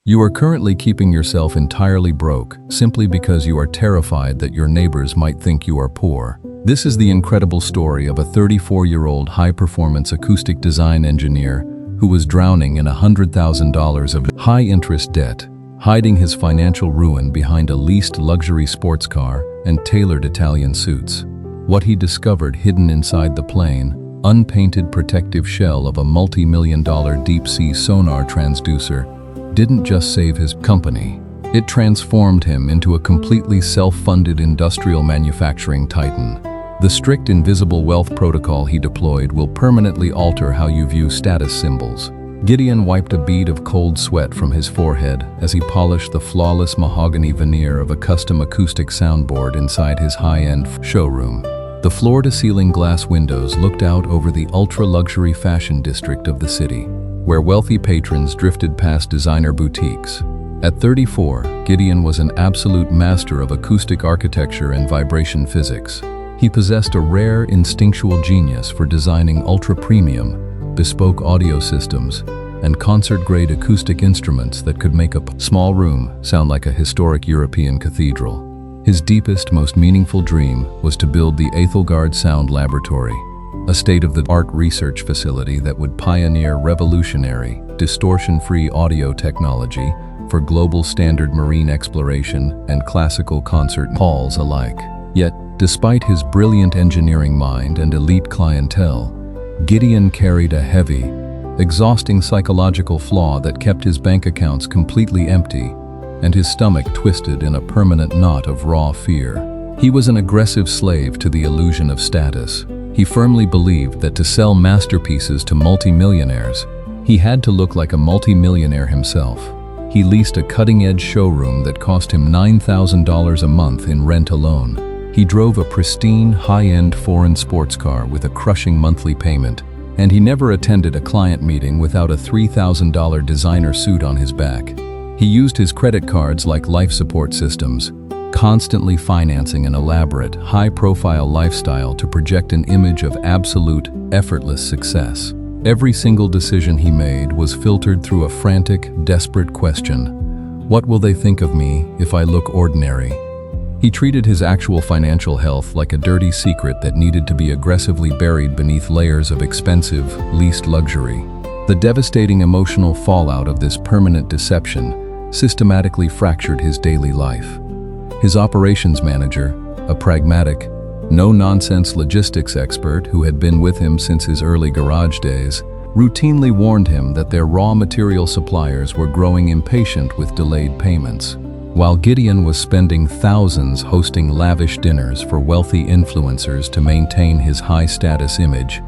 You are currently keeping yourself entirely broke simply because you are terrified that your neighbors might think you are poor. This is the incredible story of a 34-year-old high-performance acoustic design engineer who was drowning in $100,000 of high-interest debt, hiding his financial ruin behind a leased luxury sports car and tailored Italian suits. What he discovered hidden inside the plain, unpainted protective shell of a multi-million-dollar deep-sea sonar transducer didn't just save his company. It transformed him into a completely self-funded industrial manufacturing titan. The strict invisible wealth protocol he deployed will permanently alter how you view status symbols. Gideon wiped a bead of cold sweat from his forehead as he polished the flawless mahogany veneer of a custom acoustic soundboard inside his high-end showroom. The floor-to-ceiling glass windows looked out over the ultra-luxury fashion district of the city, where wealthy patrons drifted past designer boutiques. At 34, Gideon was an absolute master of acoustic architecture and vibration physics. He possessed a rare instinctual genius for designing ultra-premium, bespoke audio systems and concert-grade acoustic instruments that could make a small room sound like a historic European cathedral. His deepest, most meaningful dream was to build the Ethelgard Sound Laboratory, a state-of-the-art research facility that would pioneer revolutionary, distortion-free audio technology for global standard marine exploration and classical concert halls alike. Yet, despite his brilliant engineering mind and elite clientele, Gideon carried a heavy, exhausting psychological flaw that kept his bank accounts completely empty and his stomach twisted in a permanent knot of raw fear. He was an aggressive slave to the illusion of status. He firmly believed that to sell masterpieces to multimillionaires, he had to look like a multimillionaire himself. He leased a cutting-edge showroom that cost him $9,000 a month in rent alone. He drove a pristine, high-end foreign sports car with a crushing monthly payment, and he never attended a client meeting without a $3,000 designer suit on his back. He used his credit cards like life support systems, constantly financing an elaborate, high-profile lifestyle to project an image of absolute, effortless success. Every single decision he made was filtered through a frantic, desperate question: what will they think of me if I look ordinary? He treated his actual financial health like a dirty secret that needed to be aggressively buried beneath layers of expensive, leased luxury. The devastating emotional fallout of this permanent deception systematically fractured his daily life. His operations manager, a pragmatic, no-nonsense logistics expert who had been with him since his early garage days, routinely warned him that their raw material suppliers were growing impatient with delayed payments. While Gideon was spending thousands hosting lavish dinners for wealthy influencers to maintain his high-status image,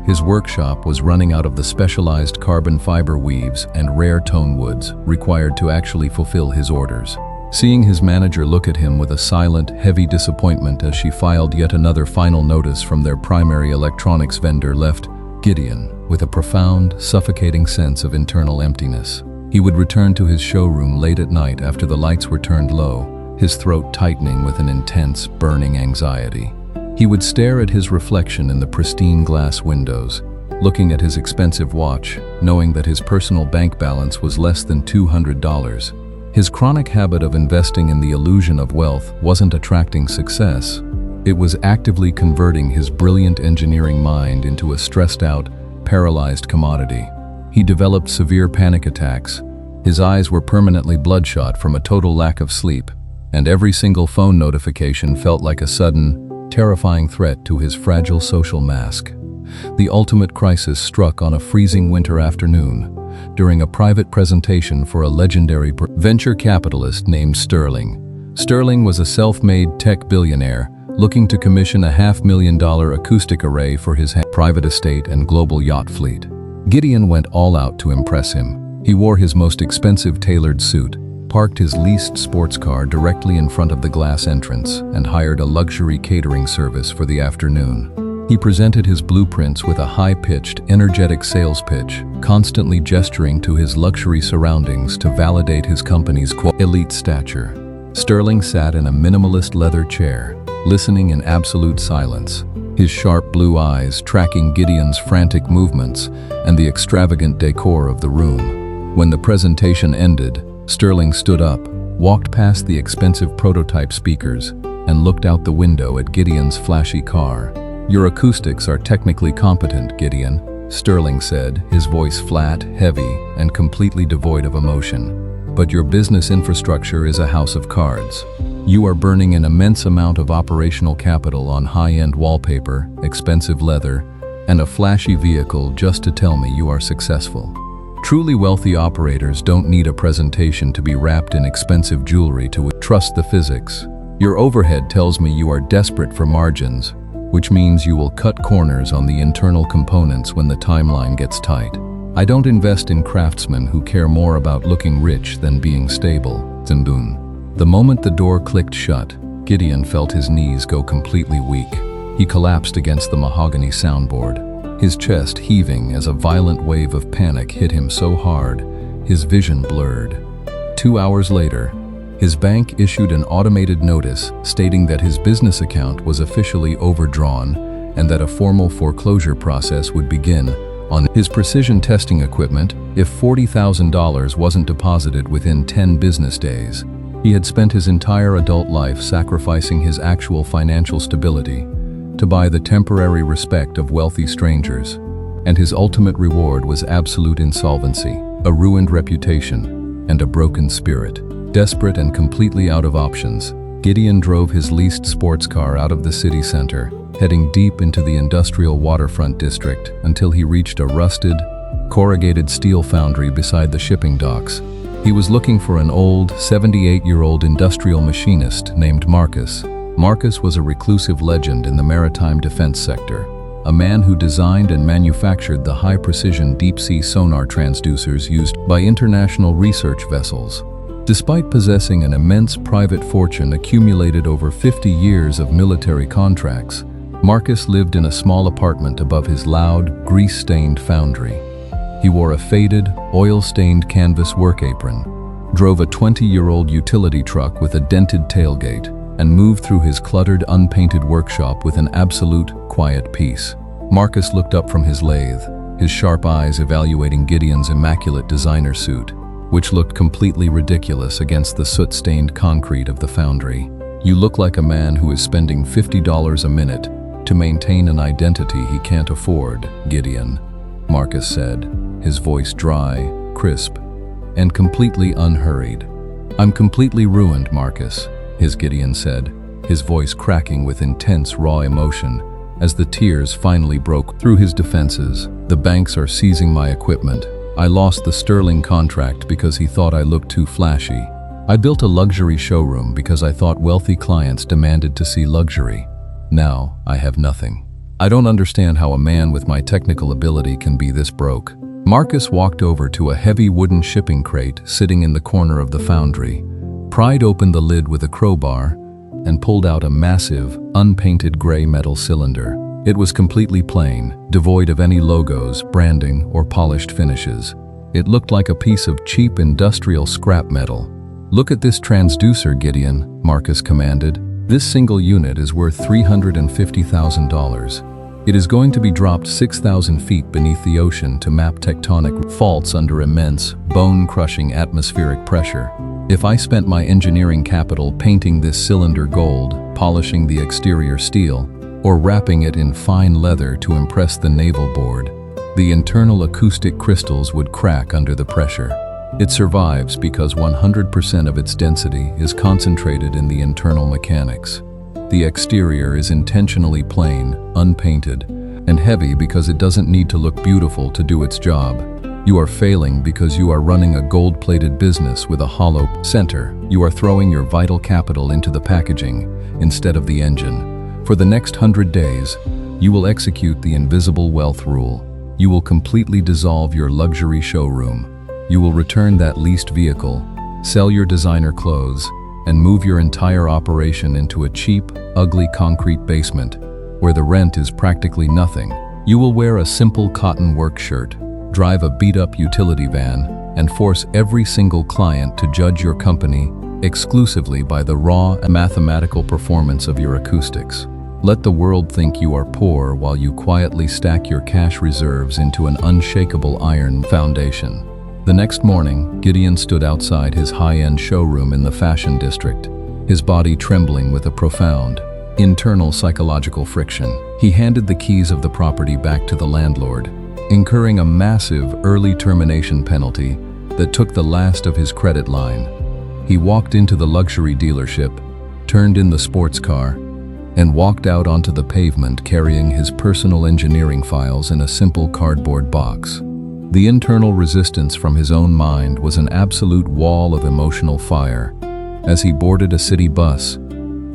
his workshop was running out of the specialized carbon fiber weaves and rare tone woods required to actually fulfill his orders. Seeing his manager look at him with a silent, heavy disappointment as she filed yet another final notice from their primary electronics vendor left Gideon with a profound, suffocating sense of internal emptiness. He would return to his showroom late at night after the lights were turned low, his throat tightening with an intense, burning anxiety. He would stare at his reflection in the pristine glass windows, looking at his expensive watch, knowing that his personal bank balance was less than $200. His chronic habit of investing in the illusion of wealth wasn't attracting success. It was actively converting his brilliant engineering mind into a stressed-out, paralyzed commodity. He developed severe panic attacks. His eyes were permanently bloodshot from a total lack of sleep, and every single phone notification felt like a sudden, terrifying threat to his fragile social mask. The ultimate crisis struck on a freezing winter afternoon, during a private presentation for a legendary venture capitalist named Sterling. Sterling was a self-made tech billionaire looking to commission a $500,000 acoustic array for his private estate and global yacht fleet. Gideon went all out to impress him. He wore his most expensive tailored suit, parked his leased sports car directly in front of the glass entrance, and hired a luxury catering service for the afternoon. He presented his blueprints with a high-pitched, energetic sales pitch, constantly gesturing to his luxury surroundings to validate his company's elite stature. Sterling sat in a minimalist leather chair, listening in absolute silence, his sharp blue eyes tracking Gideon's frantic movements and the extravagant decor of the room. When the presentation ended, Sterling stood up, walked past the expensive prototype speakers, and looked out the window at Gideon's flashy car. "Your acoustics are technically competent, Gideon," Sterling said, his voice flat, heavy, and completely devoid of emotion. "But your business infrastructure is a house of cards. You are burning an immense amount of operational capital on high-end wallpaper, expensive leather, and a flashy vehicle just to tell me you are successful. Truly wealthy operators don't need a presentation to be wrapped in expensive jewelry to trust the physics. Your overhead tells me you are desperate for margins, which means you will cut corners on the internal components when the timeline gets tight. I don't invest in craftsmen who care more about looking rich than being stable." Zimbun. The moment the door clicked shut, Gideon felt his knees go completely weak. He collapsed against the mahogany soundboard, his chest heaving as a violent wave of panic hit him so hard, his vision blurred. 2 hours later, his bank issued an automated notice stating that his business account was officially overdrawn and that a formal foreclosure process would begin on his precision testing equipment if $40,000 wasn't deposited within 10 business days. He had spent his entire adult life sacrificing his actual financial stability to buy the temporary respect of wealthy strangers, and his ultimate reward was absolute insolvency, a ruined reputation, and a broken spirit. Desperate and completely out of options, Gideon drove his leased sports car out of the city center, heading deep into the industrial waterfront district until he reached a rusted, corrugated steel foundry beside the shipping docks. He was looking for an old, 78-year-old industrial machinist named Marcus. Marcus was a reclusive legend in the maritime defense sector, a man who designed and manufactured the high-precision deep-sea sonar transducers used by international research vessels. Despite possessing an immense private fortune accumulated over 50 years of military contracts, Marcus lived in a small apartment above his loud, grease-stained foundry. He wore a faded, oil-stained canvas work apron, drove a 20-year-old utility truck with a dented tailgate, and moved through his cluttered, unpainted workshop with an absolute, quiet peace. Marcus looked up from his lathe, his sharp eyes evaluating Gideon's immaculate designer suit, which looked completely ridiculous against the soot-stained concrete of the foundry. "You look like a man who is spending $50 a minute to maintain an identity he can't afford, Gideon," Marcus said, his voice dry, crisp, and completely unhurried. "I'm completely ruined, Marcus," his Gideon said, his voice cracking with intense, raw emotion as the tears finally broke through his defenses. "The banks are seizing my equipment. I lost the Sterling contract because he thought I looked too flashy. I built a luxury showroom because I thought wealthy clients demanded to see luxury. Now I have nothing. I don't understand how a man with my technical ability can be this broke." Marcus walked over to a heavy wooden shipping crate sitting in the corner of the foundry, pried open the lid with a crowbar, and pulled out a massive, unpainted gray metal cylinder. It was completely plain, devoid of any logos, branding, or polished finishes. It looked like a piece of cheap industrial scrap metal. "Look at this transducer, Gideon," Marcus commanded. "This single unit is worth $350,000. It is going to be dropped 6,000 feet beneath the ocean to map tectonic faults under immense, bone-crushing atmospheric pressure. If I spent my engineering capital painting this cylinder gold, polishing the exterior steel, or wrapping it in fine leather to impress the naval board, the internal acoustic crystals would crack under the pressure. It survives because 100% of its density is concentrated in the internal mechanics. The exterior is intentionally plain, unpainted, and heavy because it doesn't need to look beautiful to do its job. You are failing because you are running a gold-plated business with a hollow center. You are throwing your vital capital into the packaging instead of the engine. For the next 100 days, you will execute the invisible wealth rule. You will completely dissolve your luxury showroom. You will return that leased vehicle, sell your designer clothes, and move your entire operation into a cheap, ugly concrete basement where the rent is practically nothing. You will wear a simple cotton work shirt, drive a beat-up utility van, and force every single client to judge your company exclusively by the raw mathematical performance of your acoustics. Let the world think you are poor while you quietly stack your cash reserves into an unshakable iron foundation. The next morning, Gideon stood outside his high-end showroom in the fashion district, his body trembling with a profound, internal psychological friction. He handed the keys of the property back to the landlord, incurring a massive early termination penalty that took the last of his credit line. He walked into the luxury dealership, turned in the sports car, and walked out onto the pavement carrying his personal engineering files in a simple cardboard box. The internal resistance from his own mind was an absolute wall of emotional fire. As he boarded a city bus,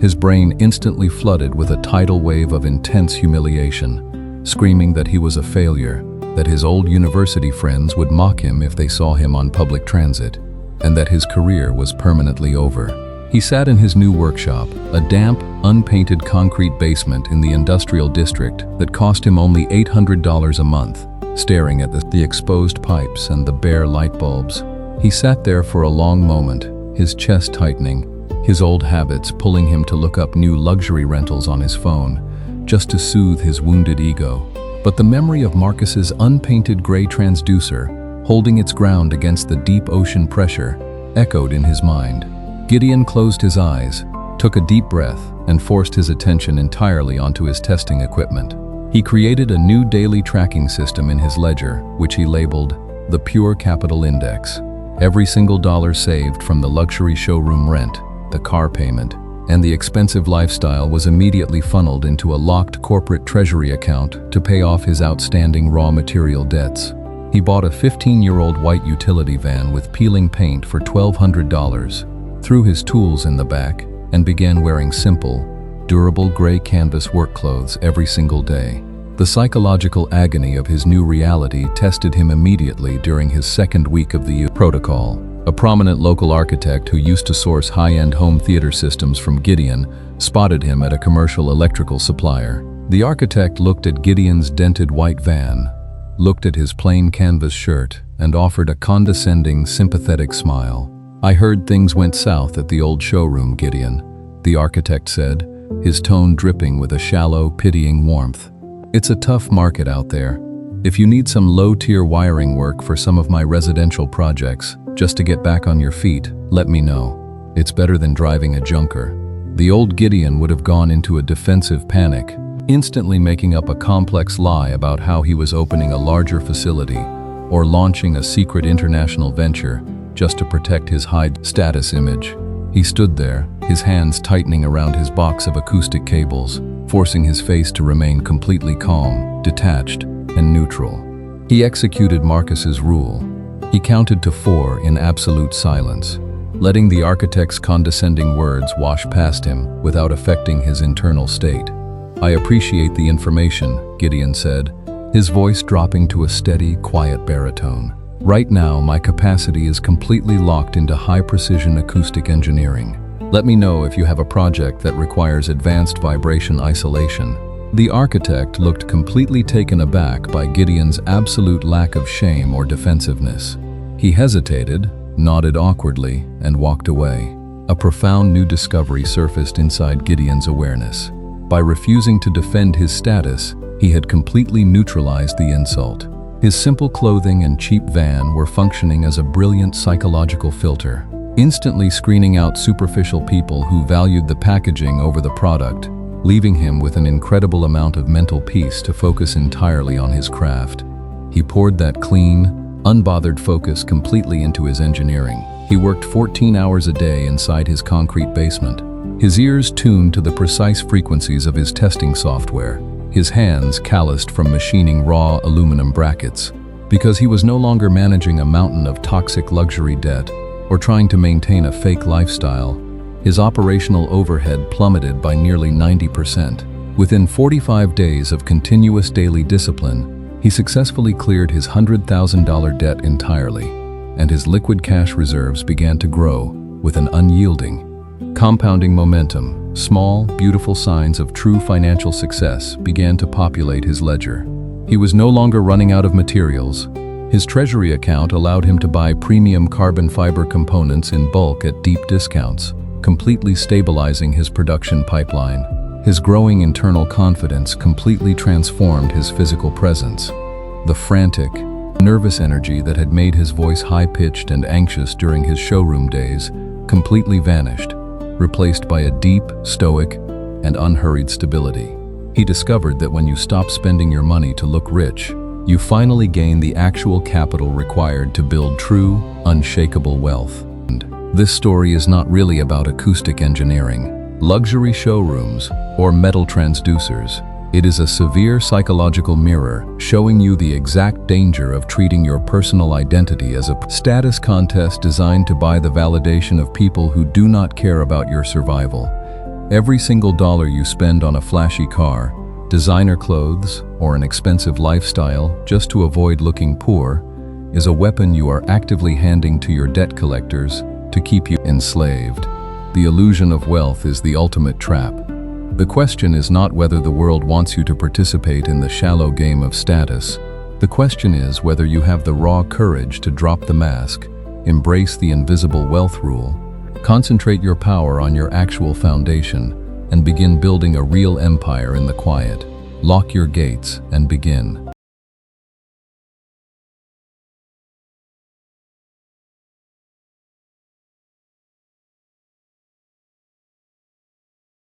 his brain instantly flooded with a tidal wave of intense humiliation, screaming that he was a failure, that his old university friends would mock him if they saw him on public transit, and that his career was permanently over. He sat in his new workshop, a damp, unpainted concrete basement in the industrial district that cost him only $800 a month, staring at the exposed pipes and the bare light bulbs. He sat there for a long moment, his chest tightening, his old habits pulling him to look up new luxury rentals on his phone, just to soothe his wounded ego. But the memory of Marcus's unpainted gray transducer, holding its ground against the deep ocean pressure, echoed in his mind. Gideon closed his eyes, took a deep breath, and forced his attention entirely onto his testing equipment. He created a new daily tracking system in his ledger, which he labeled the Pure Capital Index. Every single dollar saved from the luxury showroom rent, the car payment, and the expensive lifestyle was immediately funneled into a locked corporate treasury account to pay off his outstanding raw material debts. He bought a 15-year-old white utility van with peeling paint for $1,200, threw his tools in the back, and began wearing simple, durable gray canvas work clothes every single day. The psychological agony of his new reality tested him immediately during his second week of the protocol. A prominent local architect who used to source high-end home theater systems from Gideon spotted him at a commercial electrical supplier. The architect looked at Gideon's dented white van, looked at his plain canvas shirt, and offered a condescending, sympathetic smile. "I heard things went south at the old showroom, Gideon," the architect said, his tone dripping with a shallow, pitying warmth. "It's a tough market out there. If you need some low-tier wiring work for some of my residential projects, just to get back on your feet, let me know. It's better than driving a junker." The old Gideon would have gone into a defensive panic, instantly making up a complex lie about how he was opening a larger facility or launching a secret international venture just to protect his high status image. He stood there, his hands tightening around his box of acoustic cables, forcing his face to remain completely calm, detached, and neutral. He executed Marcus's rule. He counted to 4 in absolute silence, letting the architect's condescending words wash past him without affecting his internal state. "I appreciate the information," Gideon said, his voice dropping to a steady, quiet baritone. "Right now, my capacity is completely locked into high-precision acoustic engineering. Let me know if you have a project that requires advanced vibration isolation." The architect looked completely taken aback by Gideon's absolute lack of shame or defensiveness. He hesitated, nodded awkwardly, and walked away. A profound new discovery surfaced inside Gideon's awareness. By refusing to defend his status, he had completely neutralized the insult. His simple clothing and cheap van were functioning as a brilliant psychological filter, instantly screening out superficial people who valued the packaging over the product, leaving him with an incredible amount of mental peace to focus entirely on his craft. He poured that clean, unbothered focus completely into his engineering. He worked 14 hours a day inside his concrete basement, his ears tuned to the precise frequencies of his testing software, his hands calloused from machining raw aluminum brackets. Because he was no longer managing a mountain of toxic luxury debt or trying to maintain a fake lifestyle, his operational overhead plummeted by nearly 90%. Within 45 days of continuous daily discipline, he successfully cleared his $100,000 debt entirely, and his liquid cash reserves began to grow with an unyielding, compounding momentum. Small, beautiful signs of true financial success began to populate his ledger. He was no longer running out of materials. His treasury account allowed him to buy premium carbon fiber components in bulk at deep discounts, completely stabilizing his production pipeline. His growing internal confidence completely transformed his physical presence. The frantic, Nervous energy that had made his voice high-pitched and anxious during his showroom days completely vanished, replaced by a deep, stoic, and unhurried stability. He discovered that when you stop spending your money to look rich, you finally gain the actual capital required to build true, unshakable wealth. And this story is not really about acoustic engineering, luxury showrooms, or metal transducers. It is a severe psychological mirror showing you the exact danger of treating your personal identity as a status contest designed to buy the validation of people who do not care about your survival. Every single dollar you spend on a flashy car, designer clothes, or an expensive lifestyle just to avoid looking poor is a weapon you are actively handing to your debt collectors to keep you enslaved. The illusion of wealth is the ultimate trap. The question is not whether the world wants you to participate in the shallow game of status. The question is whether you have the raw courage to drop the mask, embrace the invisible wealth rule, concentrate your power on your actual foundation, and begin building a real empire in the quiet. Lock your gates and begin.